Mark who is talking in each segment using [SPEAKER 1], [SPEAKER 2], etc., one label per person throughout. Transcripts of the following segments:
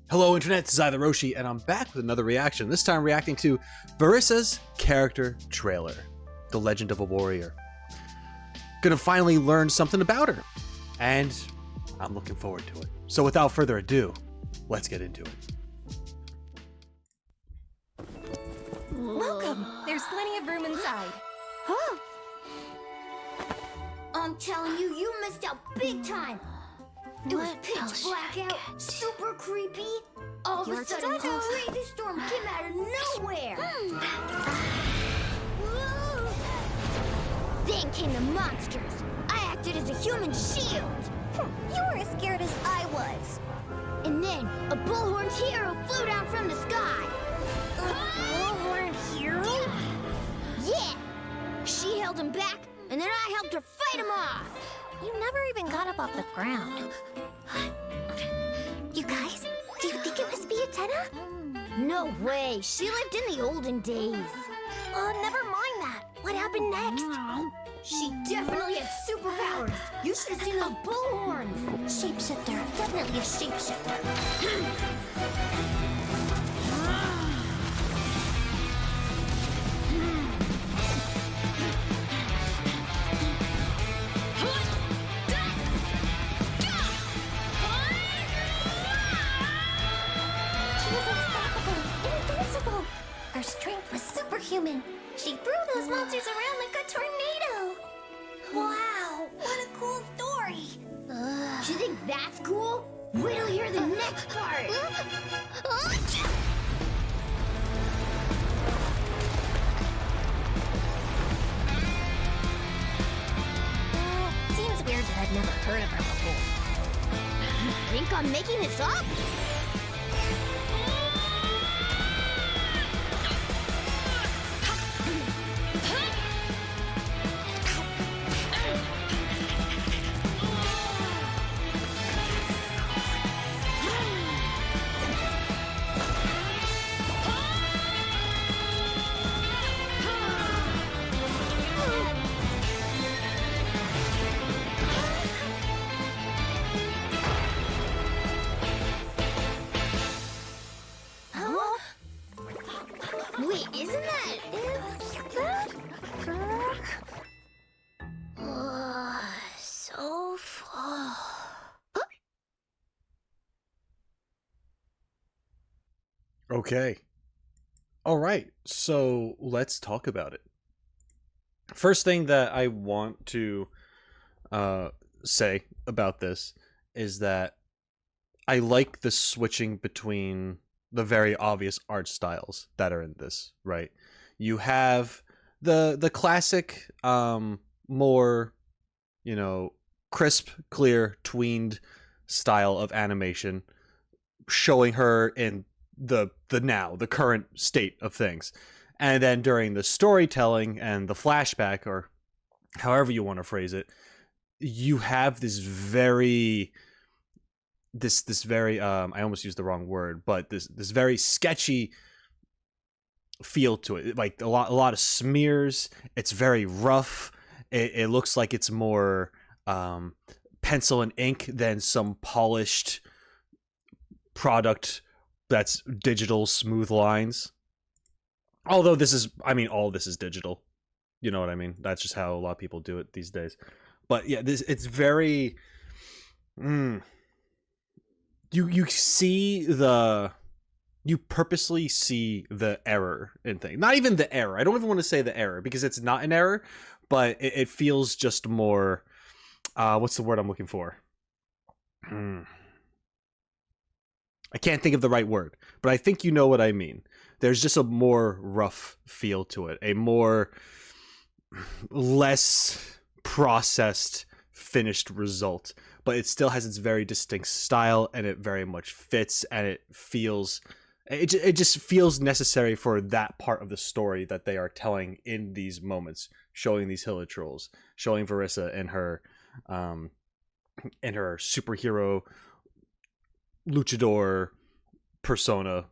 [SPEAKER 1] Hello Internet, this is Roshi, and I'm back with another reaction, this time reacting to Varesa's character trailer, The Legend of a Warrior. Gonna finally learn something about her, and I'm looking forward to it. So without further ado, let's get into it.
[SPEAKER 2] Welcome! There's plenty of room inside.
[SPEAKER 3] Huh? I'm telling you, you missed out big time. It was pitch black out, super creepy. All of a sudden, this crazy storm came out of nowhere. Then came the monsters. I acted as a human shield. You were as scared as I was. And then a bullhorned hero flew down from the sky. A bullhorned hero? Yeah. She held him back, and then I helped her fight him off.
[SPEAKER 2] You never even got up off the ground.
[SPEAKER 3] You guys, do you think it must be Atena? No way. She lived in the olden days.
[SPEAKER 2] Never mind that. What happened next?
[SPEAKER 3] She definitely had superpowers. You should have seen those bullhorns.
[SPEAKER 2] Shapeshifter. Definitely a shapeshifter. She was unstoppable, invincible. Her strength was superhuman. She threw those monsters around like a tornado. Wow, what a cool story.
[SPEAKER 3] Do you think that's cool? Wait till you hear the next part.
[SPEAKER 2] Seems weird that I've never heard of her before.
[SPEAKER 3] You think I'm making this up? Wait, isn't that...
[SPEAKER 2] So full.
[SPEAKER 1] Okay. Alright, so let's talk about it. First thing that I want to say about this is that I like the switching between the very obvious art styles that are in this, right? You have the classic, more, crisp, clear, tweened style of animation, showing her in the current state of things. And then during the storytelling and the flashback, or however you want to phrase it, you have this very I almost used the wrong word, but this very sketchy feel to it. Like a lot of smears. It's very rough. It looks like it's more pencil and ink than some polished product that's digital smooth lines. Although all this is digital. You know what I mean? That's just how a lot of people do it these days. But yeah, it's very you purposely see the error in things. Not even the error. I don't even want to say the error because it's not an error, but it feels just more what's the word I'm looking for? I can't think of the right word, but I think you know what I mean. There's just a more rough feel to it, a more less processed finished result, but it still has its very distinct style, and it very much fits, and it just feels necessary for that part of the story that they are telling in these moments, showing these hilichurls, showing Varesa in her superhero luchador persona,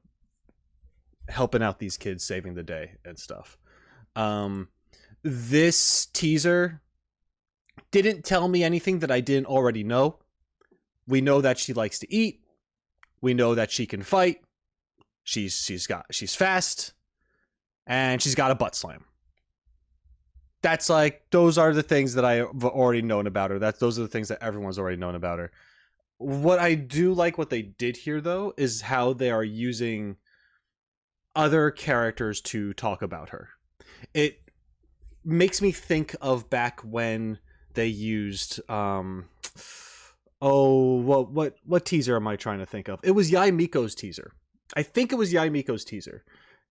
[SPEAKER 1] helping out these kids, saving the day and stuff. This teaser didn't tell me anything that I didn't already know. We know that she likes to eat. We know that she can fight. She's fast, and she's got a butt slam. That's like, those are the things that I've already known about her. Those are the things that everyone's already known about her. What I do like what they did here, though, is how they are using other characters to talk about her. It makes me think of back when they used what teaser am I trying to think of? It was Yai Miko's teaser. I think it was Yai Miko's teaser.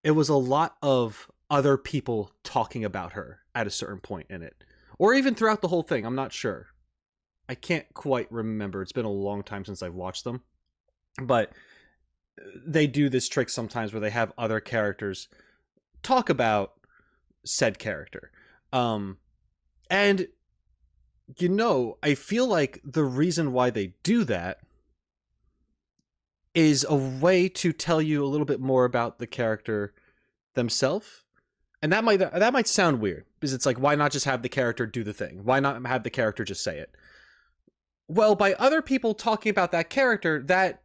[SPEAKER 1] It was a lot of other people talking about her at a certain point in it, or even throughout the whole thing. I'm not sure. I can't quite remember. It's been a long time since I've watched them, but they do this trick sometimes where they have other characters talk about said character. And I feel like the reason why they do that is a way to tell you a little bit more about the character themselves. And that might sound weird, because it's like, why not just have the character do the thing? Why not have the character just say it? Well, by other people talking about that character, that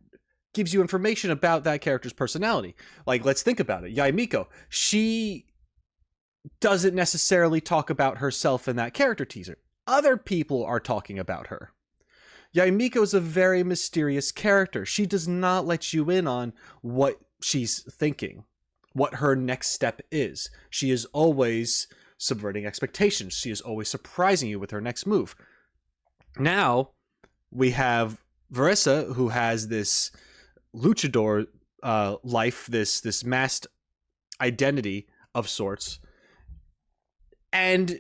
[SPEAKER 1] gives you information about that character's personality. Like, let's think about it. Yai Miko, she doesn't necessarily talk about herself in that character teaser. Other people are talking about her. Yai Miko is a very mysterious character. She does not let you in on what she's thinking, what her next step is. She is always subverting expectations. She is always surprising you with her next move. Now, we have Varesa, who has this luchador life, this masked identity of sorts, and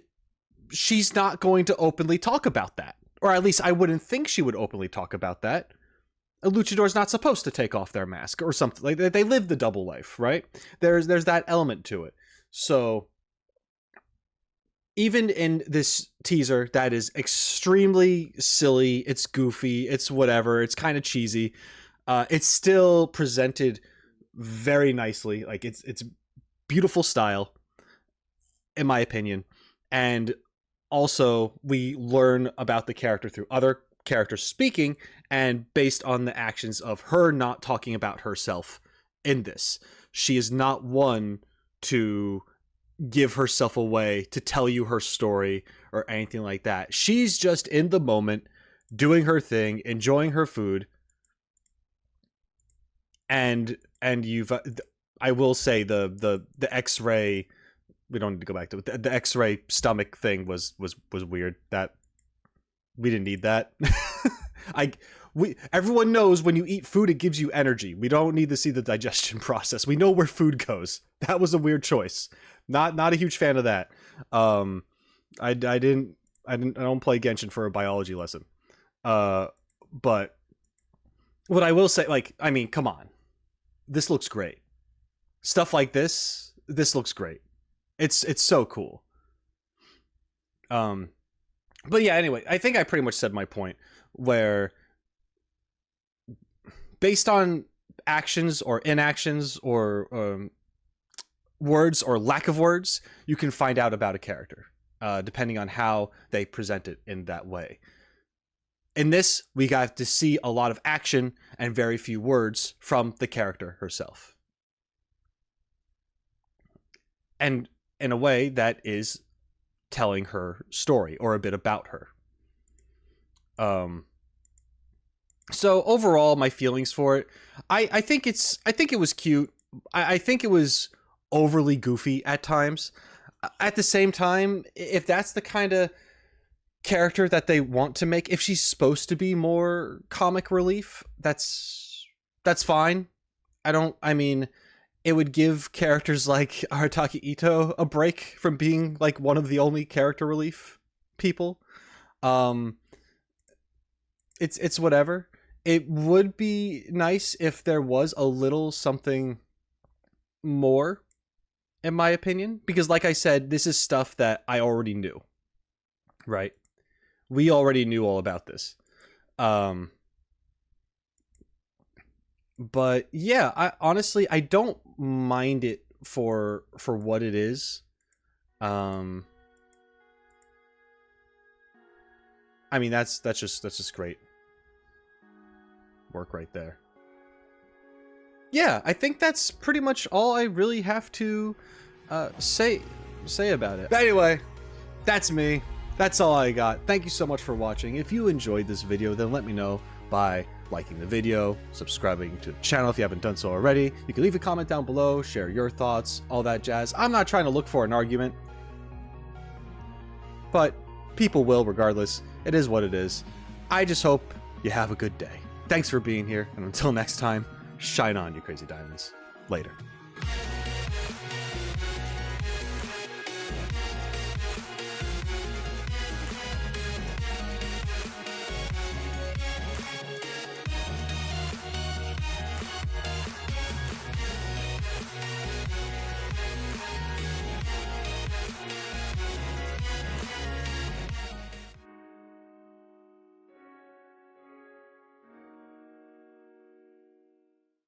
[SPEAKER 1] she's not going to openly talk about that. Or at least I wouldn't think she would openly talk about that. A luchador's not supposed to take off their mask or something. Like, they live the double life, right? There's that element to it. So even in this teaser that is extremely silly, it's goofy, it's whatever, it's kind of cheesy, it's still presented very nicely. Like, it's beautiful style, in my opinion. And also, we learn about the character through other characters speaking, and based on the actions of her not talking about herself in this. She is not one to give herself away, to tell you her story or anything like that. She's just in the moment, doing her thing, enjoying her food. And you've I will say the X-ray, we don't need to go back to it. The X-ray stomach thing was weird. That we didn't need that. Everyone knows when you eat food, it gives you energy. We don't need to see the digestion process. We know where food goes. That was a weird choice. Not a huge fan of that. I don't play Genshin for a biology lesson. But what I will say, like, I mean, come on, this looks great. Stuff like this looks great. It's so cool. But yeah, anyway, I think I pretty much said my point, where based on actions or inactions or words or lack of words, you can find out about a character, depending on how they present it in that way. In this, we got to see a lot of action and very few words from the character herself. And in a way that is telling her story or a bit about her. So overall, my feelings for it, I think it was cute. I think it was overly goofy at times. At the same time, if that's the kind of character that they want to make, if she's supposed to be more comic relief, that's fine. I mean, it would give characters like Harutaki Ito a break from being like one of the only character relief people. It's whatever. It would be nice if there was a little something more, in my opinion, because like I said, this is stuff that I already knew, right? We already knew all about this. But yeah, I honestly, I don't mind it for what it is. I mean, that's just great work right there. yeah, I think that's pretty much all I really have to say about it. But anyway, that's me. That's all I got. Thank you so much for watching. If you enjoyed this video, then let me know by liking the video, subscribing to the channel if you haven't done so already. You can leave a comment down below, share your thoughts, all that jazz. I'm not trying to look for an argument, but people will regardless. It is what it is. I just hope you have a good day. Thanks for being here, and until next time, shine on, you crazy diamonds. Later.